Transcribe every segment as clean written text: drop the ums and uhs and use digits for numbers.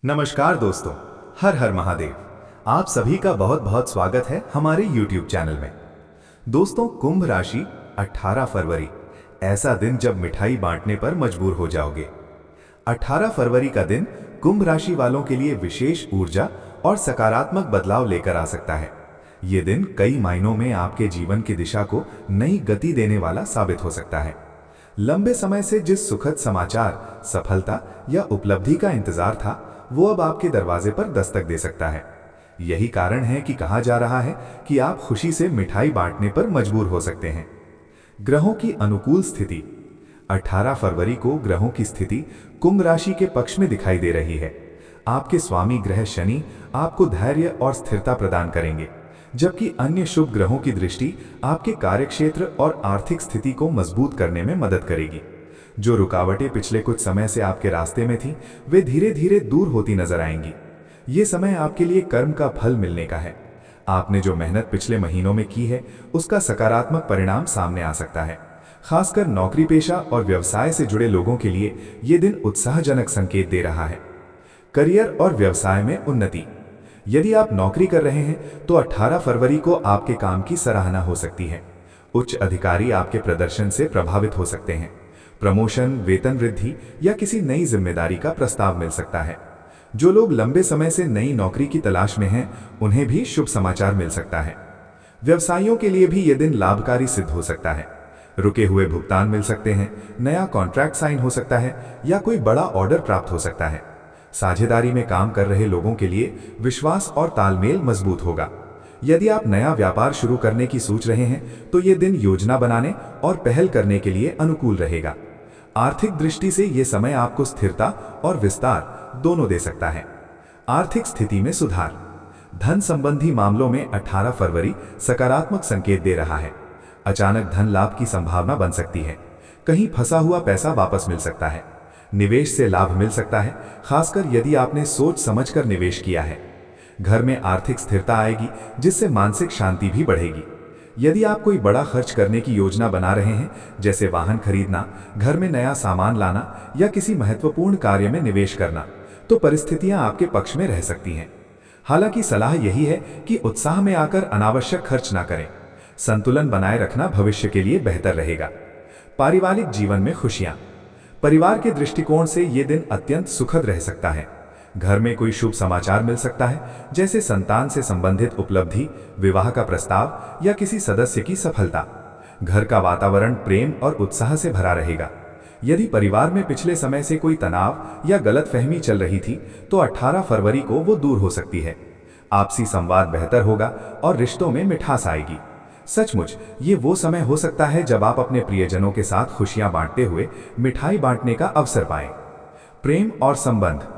नमस्कार दोस्तों, हर हर महादेव। आप सभी का बहुत बहुत स्वागत है हमारे YouTube चैनल में। दोस्तों, कुंभ राशि 18 फरवरी, ऐसा दिन जब मिठाई बांटने पर मजबूर हो जाओगे। 18 फरवरी का दिन कुंभ राशि वालों के लिए विशेष ऊर्जा और सकारात्मक बदलाव लेकर आ सकता है। ये दिन कई मायनों में आपके जीवन की दिशा को नई गति देने वाला साबित हो सकता है। लंबे समय से जिस सुखद समाचार, सफलता या उपलब्धि का इंतजार था, वो अब आपके दरवाजे पर दस्तक दे सकता है। यही कारण है कि कहा जा रहा है कि आप खुशी से मिठाई बांटने पर मजबूर हो सकते हैं। ग्रहों की अनुकूल स्थिति। 18 फरवरी को ग्रहों की स्थिति कुंभ राशि के पक्ष में दिखाई दे रही है। आपके स्वामी ग्रह शनि आपको धैर्य और स्थिरता प्रदान करेंगे, जबकि अन्य शुभ ग्रहों की दृष्टि आपके कार्यक्षेत्र और आर्थिक स्थिति को मजबूत करने में मदद करेगी। जो रुकावटें पिछले कुछ समय से आपके रास्ते में थीं, वे धीरे धीरे दूर होती नजर आएंगी। ये समय आपके लिए कर्म का फल मिलने का है। आपने जो मेहनत पिछले महीनों में की है, उसका सकारात्मक परिणाम सामने आ सकता है। खासकर नौकरी पेशा और व्यवसाय से जुड़े लोगों के लिए ये दिन उत्साहजनक संकेत दे रहा है। करियर और व्यवसाय में उन्नति। यदि आप नौकरी कर रहे हैं तो 18 फरवरी को आपके काम की सराहना हो सकती है। उच्च अधिकारी आपके प्रदर्शन से प्रभावित हो सकते हैं। प्रमोशन, वेतन वृद्धि या किसी नई जिम्मेदारी का प्रस्ताव मिल सकता है। जो लोग लंबे समय से नई नौकरी की तलाश में हैं, उन्हें भी शुभ समाचार मिल सकता है। व्यवसायियों के लिए भी यह दिन लाभकारी सिद्ध हो सकता है। रुके हुए भुगतान मिल सकते हैं, नया कॉन्ट्रैक्ट साइन हो सकता है या कोई बड़ा ऑर्डर प्राप्त हो सकता है। साझेदारी में काम कर रहे लोगों के लिए विश्वास और तालमेल मजबूत होगा। यदि आप नया व्यापार शुरू करने की सोच रहे हैं तो ये दिन योजना बनाने और पहल करने के लिए अनुकूल रहेगा। आर्थिक दृष्टि से ये समय आपको स्थिरता और विस्तार दोनों दे सकता है। आर्थिक स्थिति में सुधार। धन संबंधी मामलों में 18 फरवरी सकारात्मक संकेत दे रहा है। अचानक धन लाभ की संभावना बन सकती है। कहीं फंसा हुआ पैसा वापस मिल सकता है। निवेश से लाभ मिल सकता है, खासकर यदि आपने सोच समझकर निवेश किया है। घर में आर्थिक स्थिरता आएगी, जिससे मानसिक शांति भी बढ़ेगी। यदि आप कोई बड़ा खर्च करने की योजना बना रहे हैं, जैसे वाहन खरीदना, घर में नया सामान लाना या किसी महत्वपूर्ण कार्य में निवेश करना, तो परिस्थितियां आपके पक्ष में रह सकती हैं। हालांकि सलाह यही है कि उत्साह में आकर अनावश्यक खर्च ना करें। संतुलन बनाए रखना भविष्य के लिए बेहतर रहेगा। पारिवारिक जीवन में खुशियां। परिवार के दृष्टिकोण से ये दिन अत्यंत सुखद रह सकता है। घर में कोई शुभ समाचार मिल सकता है, जैसे संतान से संबंधित उपलब्धि, विवाह का प्रस्ताव या किसी सदस्य की सफलता। घर का वातावरण प्रेम और उत्साह से भरा रहेगा। यदि परिवार में पिछले समय से कोई तनाव या गलतफहमी चल रही थी, तो 18 फरवरी को वो दूर हो सकती है। आपसी संवाद बेहतर होगा और रिश्तों में मिठास आएगी। सचमुच ये वो समय हो सकता है जब आप अपने प्रियजनों के साथ खुशियां बांटते हुए मिठाई बांटने का अवसर पाएं। प्रेम और संबंध।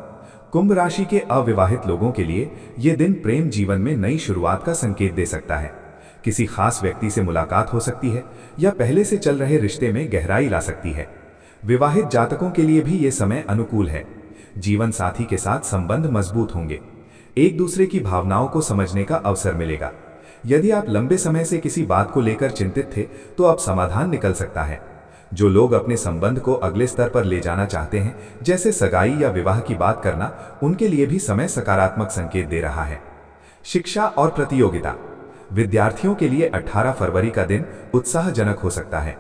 कुंभ राशि के अविवाहित लोगों के लिए यह दिन प्रेम जीवन में नई शुरुआत का संकेत दे सकता है। किसी खास व्यक्ति से मुलाकात हो सकती है या पहले से चल रहे रिश्ते में गहराई ला सकती है। विवाहित जातकों के लिए भी ये समय अनुकूल है। जीवन साथी के साथ संबंध मजबूत होंगे। एक दूसरे की भावनाओं को समझने का अवसर मिलेगा। यदि आप लंबे समय से किसी बात को लेकर चिंतित थे, तो अब समाधान निकल सकता है। जो लोग अपने संबंध को अगले स्तर पर ले जाना चाहते हैं, जैसे सगाई या विवाह की बात करना, उनके लिए भी समय सकारात्मक संकेत दे रहा है। शिक्षा और प्रतियोगिता। विद्यार्थियों के लिए 18 फरवरी का दिन उत्साहजनक हो सकता है।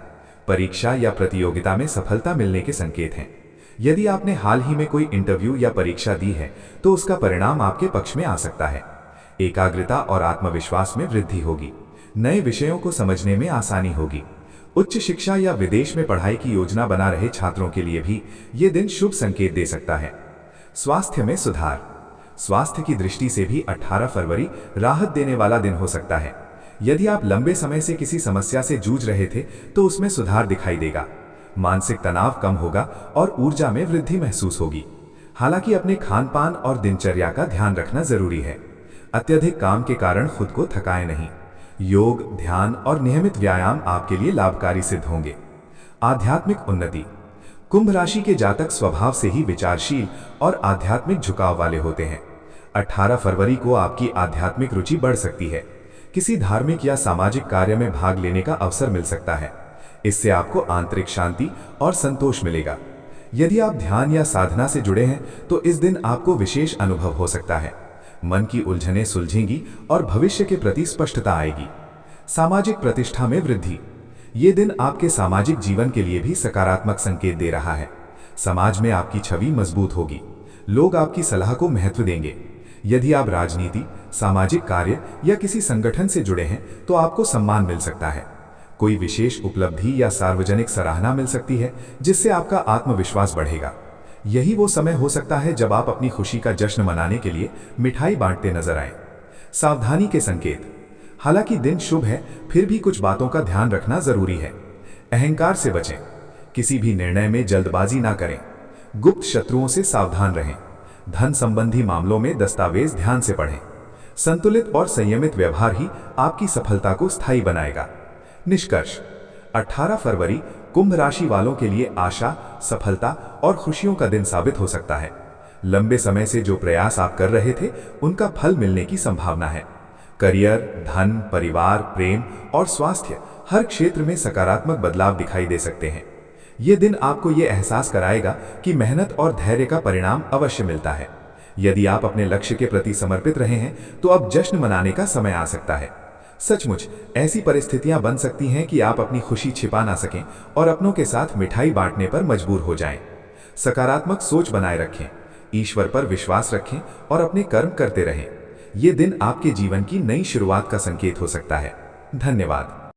परीक्षा या प्रतियोगिता में सफलता मिलने के संकेत हैं। यदि आपने हाल ही में कोई इंटरव्यू या परीक्षा दी है, तो उसका परिणाम आपके पक्ष में आ सकता है। एकाग्रता और आत्मविश्वास में वृद्धि होगी। नए विषयों को समझने में आसानी होगी। उच्च शिक्षा या विदेश में पढ़ाई की योजना बना रहे छात्रों के लिए भी ये दिन शुभ संकेत दे सकता है। स्वास्थ्य में सुधार। स्वास्थ्य की दृष्टि से भी 18 फरवरी राहत देने वाला दिन हो सकता है। यदि आप लंबे समय से किसी समस्या से जूझ रहे थे, तो उसमें सुधार दिखाई देगा। मानसिक तनाव कम होगा और ऊर्जा में वृद्धि महसूस होगी। हालांकि अपने खान पान और दिनचर्या का ध्यान रखना जरूरी है। अत्यधिक काम के कारण खुद को थकाएं नहीं। योग, ध्यान और नियमित व्यायाम आपके लिए लाभकारी सिद्ध होंगे। आध्यात्मिक उन्नति। कुंभ राशि के जातक स्वभाव से ही विचारशील और आध्यात्मिक झुकाव वाले होते हैं। 18 फरवरी को आपकी आध्यात्मिक रुचि बढ़ सकती है। किसी धार्मिक या सामाजिक कार्य में भाग लेने का अवसर मिल सकता है। इससे आपको आंतरिक शांति और संतोष मिलेगा। यदि आप ध्यान या साधना से जुड़े हैं तो इस दिन आपको विशेष अनुभव हो सकता है। मन की उलझनें सुलझेंगी और भविष्य के प्रति स्पष्टता आएगी। सामाजिक प्रतिष्ठा में वृद्धि। ये दिन आपके सामाजिक जीवन के लिए भी सकारात्मक संकेत दे रहा है। समाज में आपकी छवि मजबूत होगी। लोग आपकी सलाह को महत्व देंगे। यदि आप राजनीति, सामाजिक कार्य या किसी संगठन से जुड़े हैं तो आपको सम्मान मिल सकता है। कोई विशेष उपलब्धि या सार्वजनिक सराहना मिल सकती है जिससे आपका आत्मविश्वास बढ़ेगा। यही वो समय हो सकता है जब आप अपनी खुशी का जश्न मनाने के लिए मिठाई बांटते नजर आए। सावधानी के संकेत। हालांकि दिन शुभ है, फिर भी कुछ बातों का ध्यान रखना जरूरी है। अहंकार से बचें। किसी भी निर्णय में जल्दबाजी ना करें। गुप्त शत्रुओं से सावधान रहें। धन संबंधी मामलों में दस्तावेज ध्यान से पढ़ें। संतुलित और संयमित व्यवहार ही आपकी सफलता को स्थायी बनाएगा। निष्कर्ष। 18 फरवरी कुंभ राशि वालों के लिए आशा, सफलता और खुशियों का दिन साबित हो सकता है। लंबे समय से जो प्रयास आप कर रहे थे उनका फल मिलने की संभावना है। करियर, धन, परिवार, प्रेम और स्वास्थ्य हर क्षेत्र में सकारात्मक बदलाव दिखाई दे सकते हैं। ये दिन आपको ये एहसास कराएगा कि मेहनत और धैर्य का परिणाम अवश्य मिलता है। यदि आप अपने लक्ष्य के प्रति समर्पित रहे हैं तो अब जश्न मनाने का समय आ सकता है। सचमुच ऐसी परिस्थितियां बन सकती हैं कि आप अपनी खुशी छिपा ना सकें और अपनों के साथ मिठाई बांटने पर मजबूर हो जाएं। सकारात्मक सोच बनाए रखें, ईश्वर पर विश्वास रखें और अपने कर्म करते रहें। ये दिन आपके जीवन की नई शुरुआत का संकेत हो सकता है। धन्यवाद।